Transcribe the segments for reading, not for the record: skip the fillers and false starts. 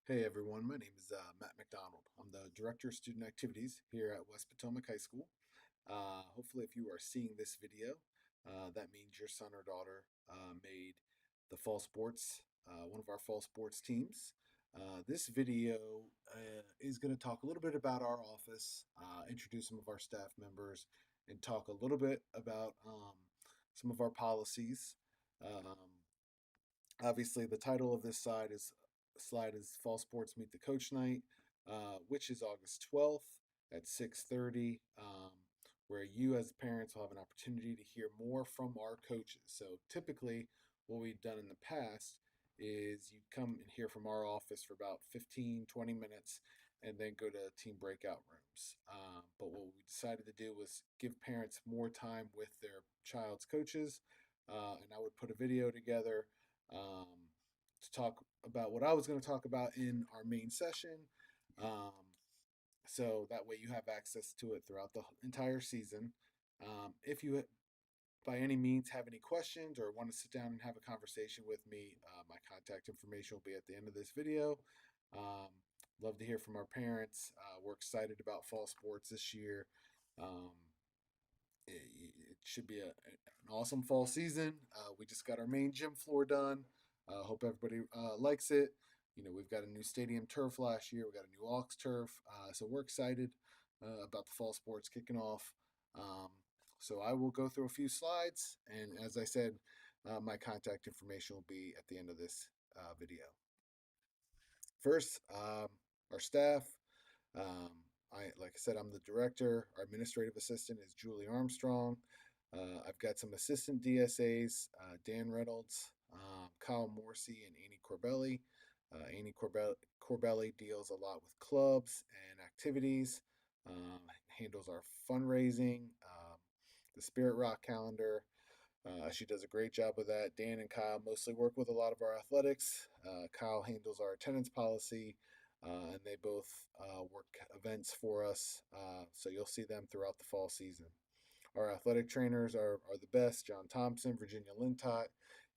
Hey everyone, my name is Matt McDonald. I'm the Director of Student Activities here at West Potomac High School. Hopefully, if you are seeing this video, that means your son or daughter made the fall sports, one of our fall sports teams. This video is going to talk a little bit about our office, introduce some of our staff members, and talk a little bit about some of our policies. Um, Obviously, the title of this slide is Fall Sports Meet the Coach Night, which is August 12th at 6:30, where you as parents will have an opportunity to hear more from our coaches. So typically, what we've done in the past is you come and hear from our office for about 15, 20 minutes and then go to team breakout rooms. But what we decided to do was give parents more time with their child's coaches, and I would put a video together to talk about what I was going to talk about in our main session. Um, so that way you have access to it throughout the entire season. If you by any means have any questions or want to sit down and have a conversation with me, my contact information will be at the end of this video. Um, Love to hear from our parents. We're excited about fall sports this year. Um, it should be an awesome fall season. We just got our main gym floor done. Hope everybody likes it. We've got a new stadium turf last year. We got a new aux turf. So we're excited about the fall sports kicking off. So I will go through a few slides. And as I said, my contact information will be at the end of this video. First, our staff. Um, like I said, I'm the director. Our administrative assistant is Julie Armstrong. I've got some assistant DSAs, Dan Reynolds, Kyle Morsey, and Annie Corbelli. Annie Corbelli deals a lot with clubs and activities, handles our fundraising, the Spirit Rock calendar. She does a great job with that. Dan and Kyle mostly work with a lot of our athletics. Kyle handles our attendance policy, and they both work events for us. So you'll see them throughout the fall season. Our athletic trainers are the best. John Thompson, Virginia Lintott.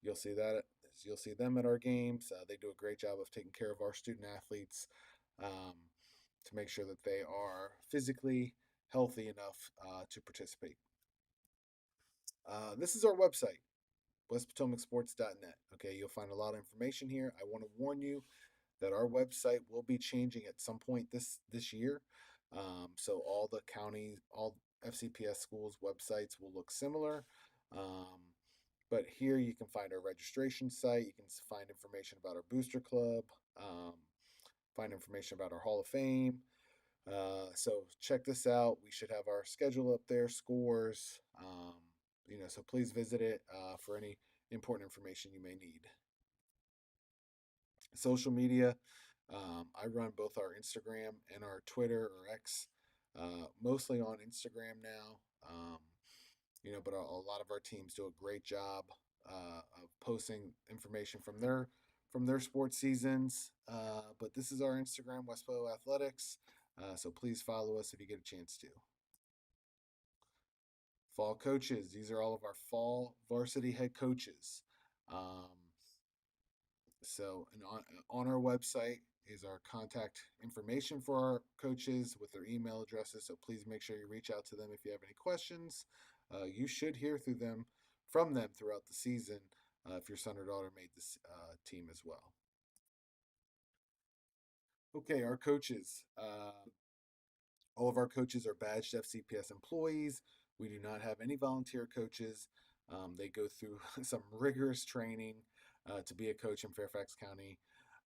You'll see that. You'll see them at our games. They do a great job of taking care of our student athletes to make sure that they are physically healthy enough to participate. This is our website, westpotomacsports.net. Okay, you'll find a lot of information here. I want to warn you that our website will be changing at some point this year. So all the county, all FCPS schools' websites will look similar. But here you can find our registration site. You can find information about our booster club, find information about our Hall of Fame. So check this out. We should have our schedule up there, scores. So please visit it for any important information you may need. Social media. I run both our Instagram and our Twitter or X, mostly on Instagram now. But a lot of our teams do a great job of posting information from their sports seasons. But this is our Instagram, Westpo Athletics. So please follow us if you get a chance to. Fall coaches. These are all of our fall varsity head coaches. And on our website is our contact information for our coaches with their email addresses. So please make sure you reach out to them if you have any questions. You should hear from them throughout the season if your son or daughter made this team as well. Okay, our coaches. All of our coaches are badged FCPS employees. We do not have any volunteer coaches. They go through some rigorous training to be a coach in Fairfax County.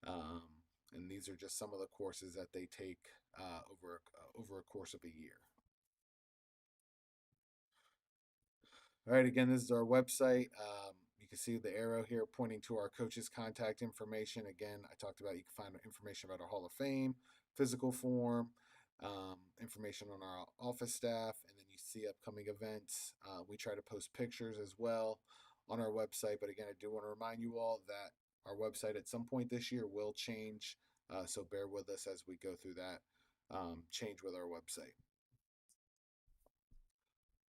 And these are just some of the courses that they take over a course of a year. All right, again, this is our website. You can see the arrow here pointing to our coaches' contact information. Again, I talked about you can find information about our Hall of Fame, physical form, information on our office staff, and then you see upcoming events. We try to post pictures as well on our website. But again, I do want to remind you all that our website at some point this year will change. So bear with us as we go through that change with our website.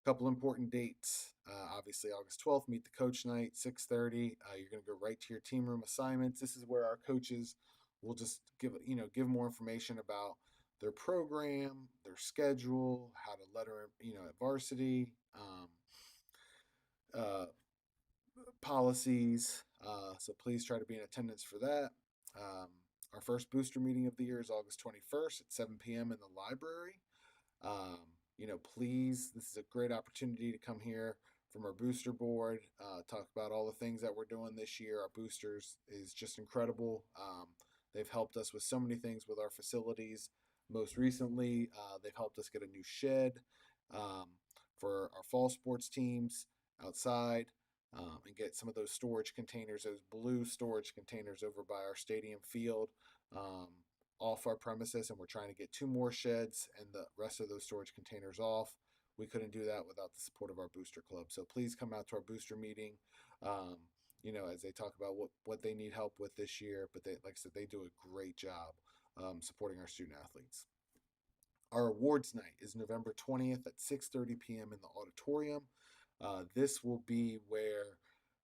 Couple important dates. Obviously, August 12th, meet the coach night, 6:30. You're going to go right to your team room assignments. This is where our coaches we'll just give more information about their program, their schedule, how to letter at varsity, uh, policies. So please try to be in attendance for that. Um, our first booster meeting of the year is August 21st at 7 p.m. in the library. Um, please, this is a great opportunity to come here from our booster board, talk about all the things that we're doing this year. Our boosters is just incredible. They've helped us with so many things with our facilities. Most recently, they've helped us get a new shed um, for our fall sports teams outside, and get some of those storage containers, those blue storage containers over by our stadium field. Um, Off our premises, and we're trying to get two more sheds and the rest of those storage containers off. We couldn't do that without the support of our booster club. So please come out to our booster meeting. Um, as they talk about what they need help with this year, but they, like I said, they do a great job supporting our student athletes. Our awards night is November 20th at 6:30 p.m. in the auditorium. This will be where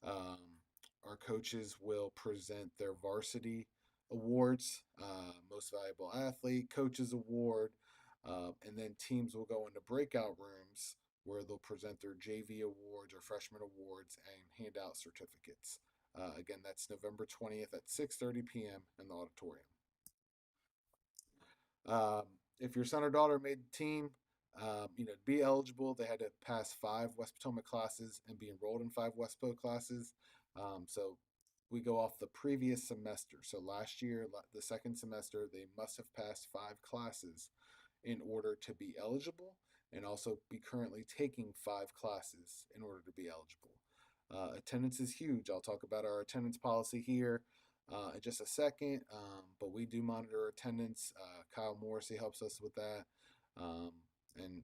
our coaches will present their varsity awards, most valuable athlete, coaches award, and then teams will go into breakout rooms where they'll present their JV awards or freshman awards and hand out certificates. Again, that's November 20th at 6:30 p.m. in the auditorium. Um, if your son or daughter made the team, to be eligible, they had to pass 5 West Potomac classes and be enrolled in 5 West Po classes. So we go off the previous semester. So last year, the second semester, they must have passed 5 classes in order to be eligible, and also be currently taking 5 classes in order to be eligible. Attendance is huge. I'll talk about our attendance policy here in just a second, but we do monitor attendance. Kyle Morrissey helps us with that. Um, and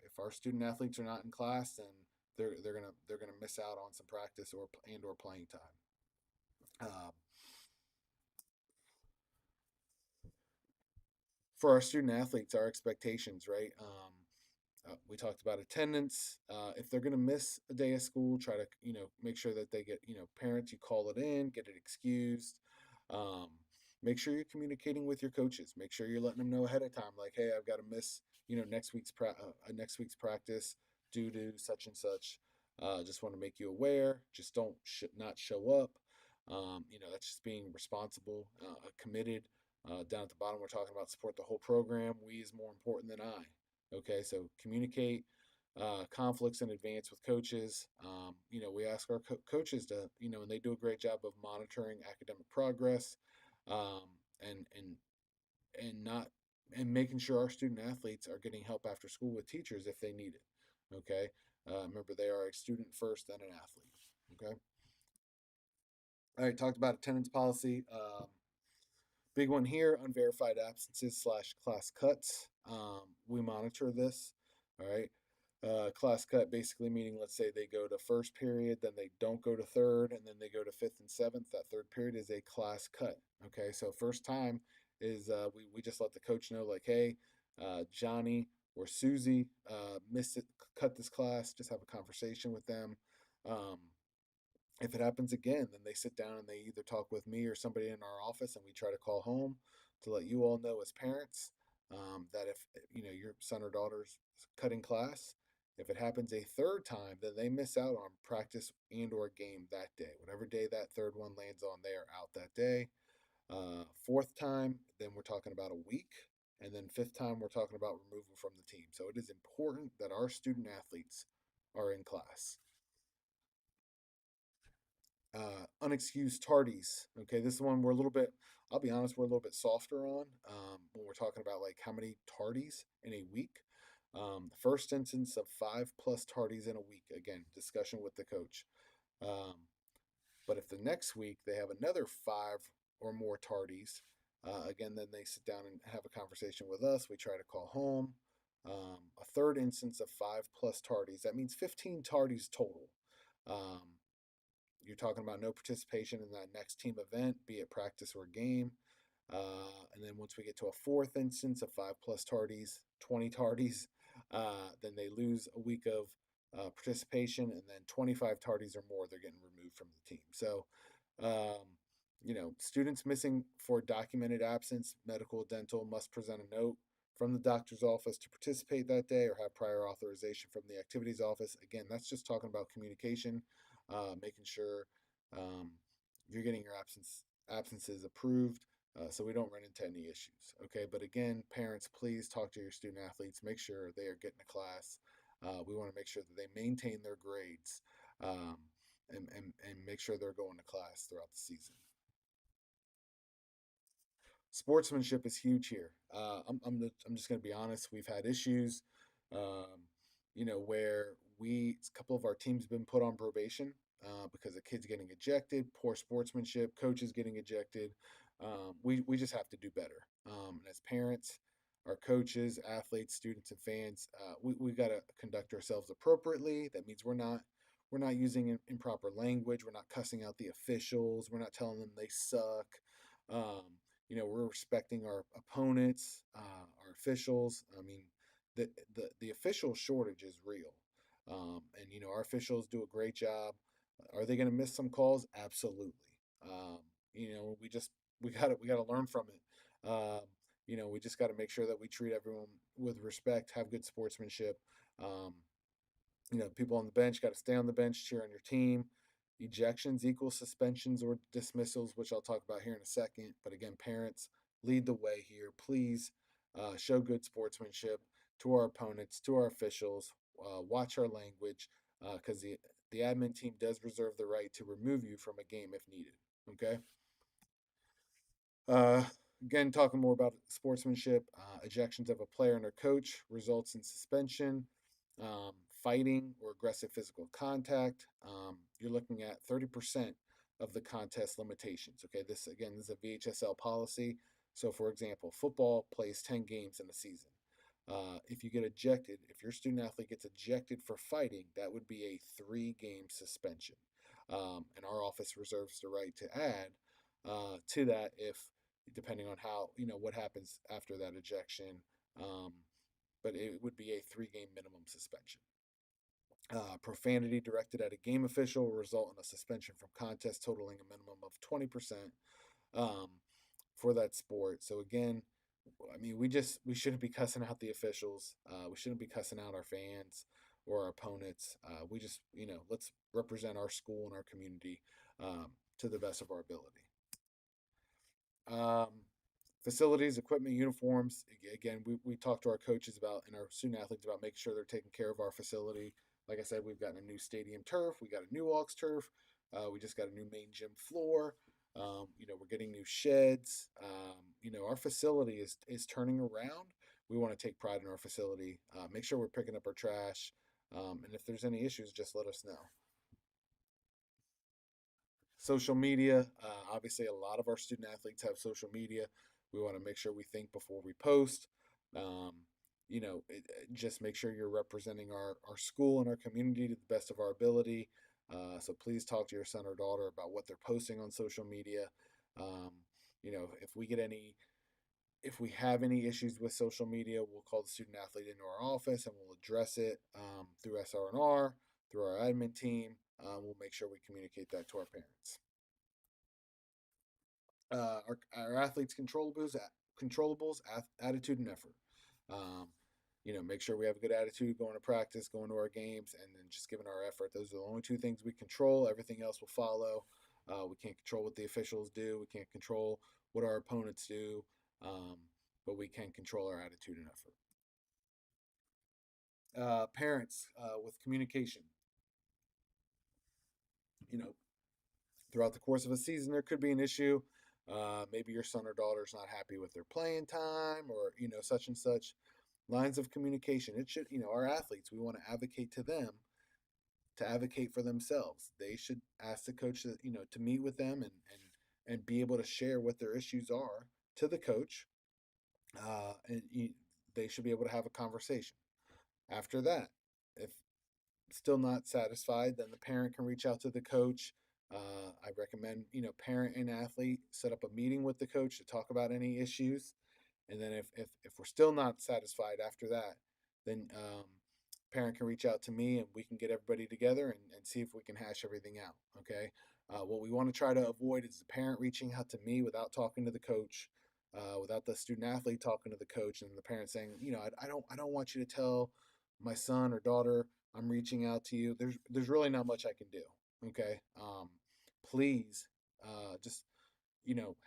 if our student athletes are not in class, then they're gonna miss out on some practice or playing time. Uh, for our student athletes, our expectations, right? We talked about attendance. If they're going to miss a day of school, try to make sure that they get parents. You call it in, get it excused. Um, Make sure you're communicating with your coaches. Make sure you're letting them know ahead of time, like, hey, I've got to miss next week's practice due to such and such. Just want to make you aware. Just don't not show up. That's just being responsible, committed. Down at the bottom, we're talking about support the whole program. We is more important than I. Okay, so communicate conflicts in advance with coaches. We ask our coaches to, and they do a great job of monitoring academic progress, um, and and and not and making sure our student athletes are getting help after school with teachers if they need it. Okay, remember they are a student first, then an athlete. Okay. All right, talked about attendance policy. Big one here, unverified absences slash class cuts. We monitor this. All right. Class cut basically meaning, let's say they go to first period, then they don't go to third, and then they go to fifth and seventh. That third period is a class cut. Okay. So first time is we just let the coach know, like, hey, Johnny or Susie missed it, cut this class. Just have a conversation with them. Um, if it happens again, then they sit down and they either talk with me or somebody in our office, and we try to call home to let you all know as parents that if your son or daughter's cutting class, if it happens a third time, then they miss out on practice and/or game that day. Whatever day that third one lands on, they are out that day. Fourth time, then we're talking about a week, and then fifth time we're talking about removal from the team. So it is important that our student athletes are in class. Unexcused tardies. Okay, this is one we're a little bit. I'll be honest, we're a little bit softer on when we're talking about like how many tardies in a week. The first instance of 5+ tardies in a week. Again, discussion with the coach. Um, but if the next week they have another 5 or more tardies, again, then they sit down and have a conversation with us. We try to call home. A third instance of 5+ tardies. That means 15 tardies total. Um, you're talking about no participation in that next team event, be it practice or game. And then once we get to a fourth instance of 5+ tardies, 20 tardies, then they lose a week of participation, and then 25 tardies or more, they're getting removed from the team. So, Students missing for documented absence, medical, dental, must present a note from the doctor's office to participate that day or have prior authorization from the activities office. Again, that's just talking about communication, making sure um, you're getting your absences approved, so we don't run into any issues. Okay, but again, parents, please talk to your student athletes. Make sure they are getting to class. We want to make sure that they maintain their grades, and make sure they're going to class throughout the season. Sportsmanship is huge here. I'm just going to be honest. We've had issues, where a couple of our teams have been put on probation because of kids getting ejected, poor sportsmanship, coaches getting ejected. We just have to do better. And as parents, our coaches, athletes, students, and fans, we got to conduct ourselves appropriately. That means we're not using improper language. We're not cussing out the officials. We're not telling them they suck. Um, we're respecting our opponents, our officials. I mean, the official shortage is real, and our officials do a great job. Are they going to miss some calls? Absolutely. Um, we got to learn from it. We just got to make sure that we treat everyone with respect, have good sportsmanship. Um, People on the bench got to stay on the bench, cheer on your team. Ejections equal suspensions or dismissals, which I'll talk about here in a second. But again, parents, lead the way here. Please show good sportsmanship to our opponents, to our officials. Watch our language, because the admin team does reserve the right to remove you from a game if needed. Okay. Uh, Again, talking more about sportsmanship, ejections of a player and a coach results in suspension, um, fighting or aggressive physical contact. You're looking at 30% of the contest limitations. Okay, this is a VHSL policy. So, for example, football plays 10 games in a season. If your student athlete gets ejected for fighting, that would be a 3-game suspension. And our office reserves the right to add to that if depending on how what happens after that ejection. Um, but it would be a 3-game minimum suspension. Profanity directed at a game official will result in a suspension from contest totaling a minimum of 20% um, for that sport. So again, I mean, we shouldn't be cussing out the officials. We shouldn't be cussing out our fans or our opponents. We just let's represent our school and our community to the best of our ability. Um, Facilities, equipment, uniforms. Again, we talk to our coaches about and our student athletes about making sure they're taking care of our facility. Like I said, we've gotten a new stadium turf. We got a new aux turf. We just got a new main gym floor. We're getting new sheds. Our facility is turning around. We want to take pride in our facility. Make sure we're picking up our trash. And if there's any issues, just let us know. Social media. Obviously, a lot of our student athletes have social media. We want to make sure we think before we post. Um, just make sure you're representing our school and our community to the best of our ability. So please talk to your son or daughter about what they're posting on social media. Um, if if we have any issues with social media, we'll call the student athlete into our office and we'll address it through SR&R, through our admin team. We'll make sure we communicate that to our parents. Our athletes' controllables, attitude and effort. Um, make sure we have a good attitude going to practice, going to our games, and then just giving our effort. Those are the only two things we control. Everything else will follow. We can't control what the officials do. We can't control what our opponents do, um, but we can control our attitude and effort. Parents with communication. You know, Throughout the course of a season, there could be an issue. Maybe your son or daughter is not happy with their playing time, or such and such. Lines of communication. It should, our athletes. We want to advocate to them to advocate for themselves. They should ask the coach to meet with them and be able to share what their issues are to the coach, and they should be able to have a conversation. After that, if still not satisfied, then the parent can reach out to the coach. I recommend, parent and athlete set up a meeting with the coach to talk about any issues. And then if we're still not satisfied after that, then parent can reach out to me and we can get everybody together and see if we can hash everything out. Okay. What we want to try to avoid is the parent reaching out to me without talking to the coach, without the student athlete talking to the coach, and the parent saying, I don't want you to tell my son or daughter I'm reaching out to you. There's really not much I can do. Okay, please, just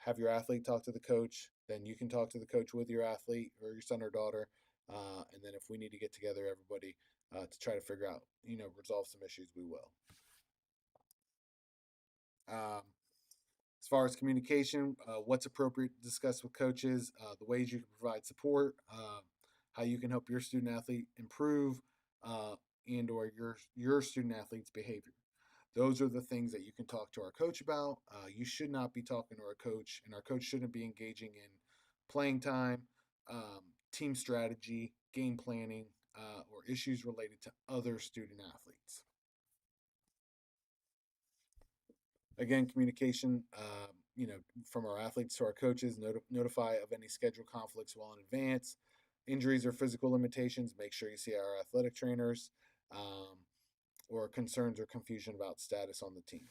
have your athlete talk to the coach. Then you can talk to the coach with your athlete or your son or daughter, and then if we need to get together, everybody, to try to figure out, resolve some issues, we will. Um, as far as communication, what's appropriate to discuss with coaches, the ways you can provide support, how you can help your student athlete improve, uh, and or your student athlete's behavior. Those are the things that you can talk to our coach about. You should not be talking to our coach, and our coach shouldn't be engaging in playing time, team strategy, game planning, or issues related to other student athletes. Again, communication, from our athletes to our coaches, notify of any schedule conflicts well in advance. Injuries or physical limitations, make sure you see our athletic trainers, or concerns or confusion about status on the team.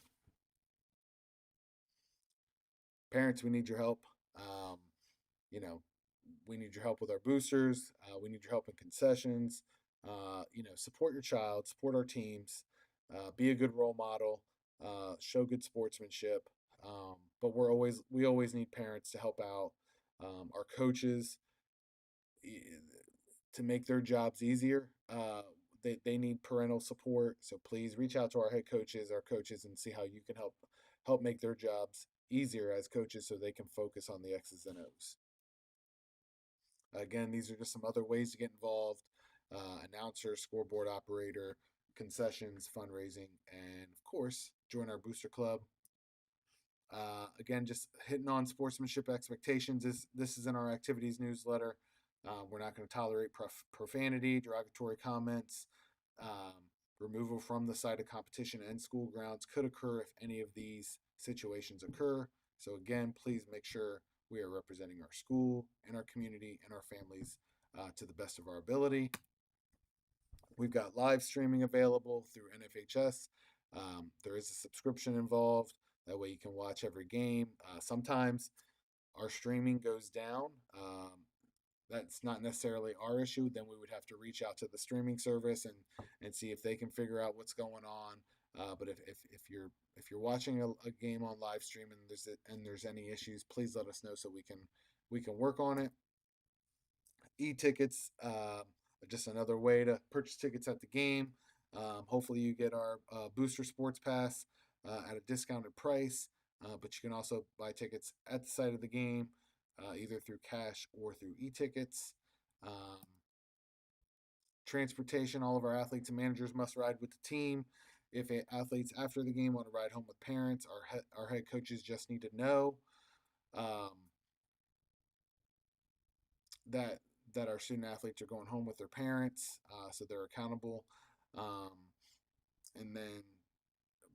Parents, we need your help. You know, we need your help with our boosters. We need your help in concessions. Support your child, support our teams, be a good role model, show good sportsmanship. But we always need parents to help out. Our coaches, to make their jobs easier. They need parental support, so please reach out to our head coaches, our coaches, and see how you can help make their jobs easier as coaches, so they can focus on the X's and O's. Again, these are just some other ways to get involved: announcer, scoreboard operator, concessions, fundraising, and of course, join our booster club. Again, just hitting on sportsmanship expectations. This is in our activities newsletter. We're not going to tolerate profanity, derogatory comments. Removal from the site of competition and school grounds could occur if any of these situations occur. So again, please make sure we are representing our school and our community and our families, to the best of our ability. We've got live streaming available through NFHS. There is a subscription involved. That way you can watch every game. Sometimes our streaming goes down. That's not necessarily our issue. Then we would have to reach out to the streaming service and see if they can figure out what's going on. But if you're watching a game on live stream and there's any issues, please let us know so we can work on it. E-tickets, just another way to purchase tickets at the game. Hopefully you get our booster sports pass at a discounted price, but you can also buy tickets at the site of the game, either through cash or through e-tickets. Transportation, all of our athletes and managers must ride with the team. If athletes after the game want to ride home with parents, our head coaches just need to know, um, that our student athletes are going home with their parents, so they're accountable. Um, and then,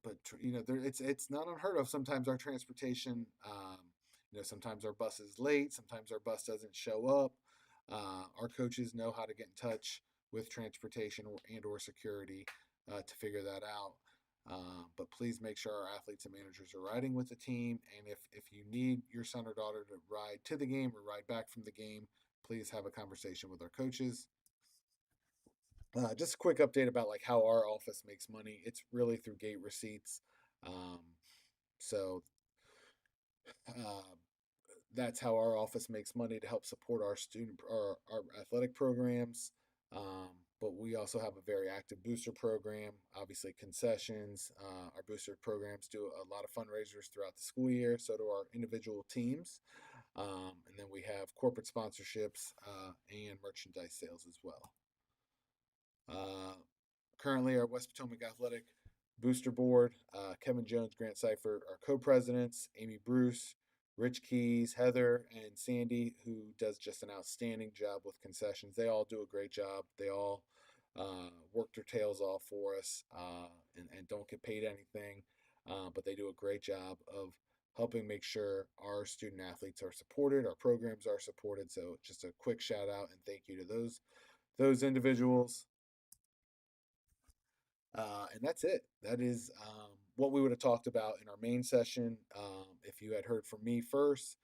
but it's not unheard of. Sometimes our transportation, sometimes our bus is late. Sometimes our bus doesn't show up. Our coaches know how to get in touch with transportation or security, to figure that out. But please make sure our athletes and managers are riding with the team. And if you need your son or daughter to ride to the game or ride back from the game, please have a conversation with our coaches. Just a quick update about like how our office makes money. It's really through gate receipts. Um, so uh, that's how our office makes money to help support our athletic programs. But we also have a very active booster program. Obviously, concessions. Our booster programs do a lot of fundraisers throughout the school year. So do our individual teams. And then we have corporate sponsorships, and merchandise sales as well. Uh, Currently, our West Potomac Athletic Booster Board, Kevin Jones, Grant Seifert, our co-presidents, Amy Bruce, Rich Keys, Heather, and Sandy, who does just an outstanding job with concessions. They all do a great job. They all work their tails off for us, and don't get paid anything, but they do a great job of helping make sure our student athletes are supported, our programs are supported. So just a quick shout out and thank you to those individuals. And that's it. That is what we would have talked about in our main session. If you had heard from me first,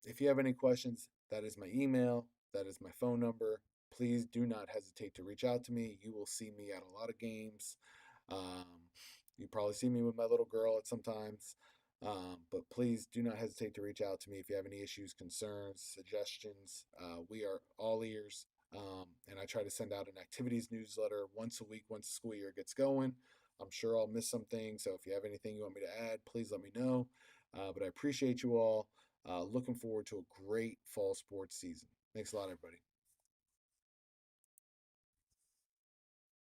if you have any questions, that is my email, that is my phone number. Please do not hesitate to reach out to me. You will see me at a lot of games. Um, you probably see me with my little girl at sometimes. But please do not hesitate to reach out to me if you have any issues, concerns, suggestions. We are all ears. And I try to send out an activities newsletter once a week once the school year gets going. I'm sure I'll miss some things. So if you have anything you want me to add, please let me know. But I appreciate you all. Looking forward to a great fall sports season. Thanks a lot, everybody.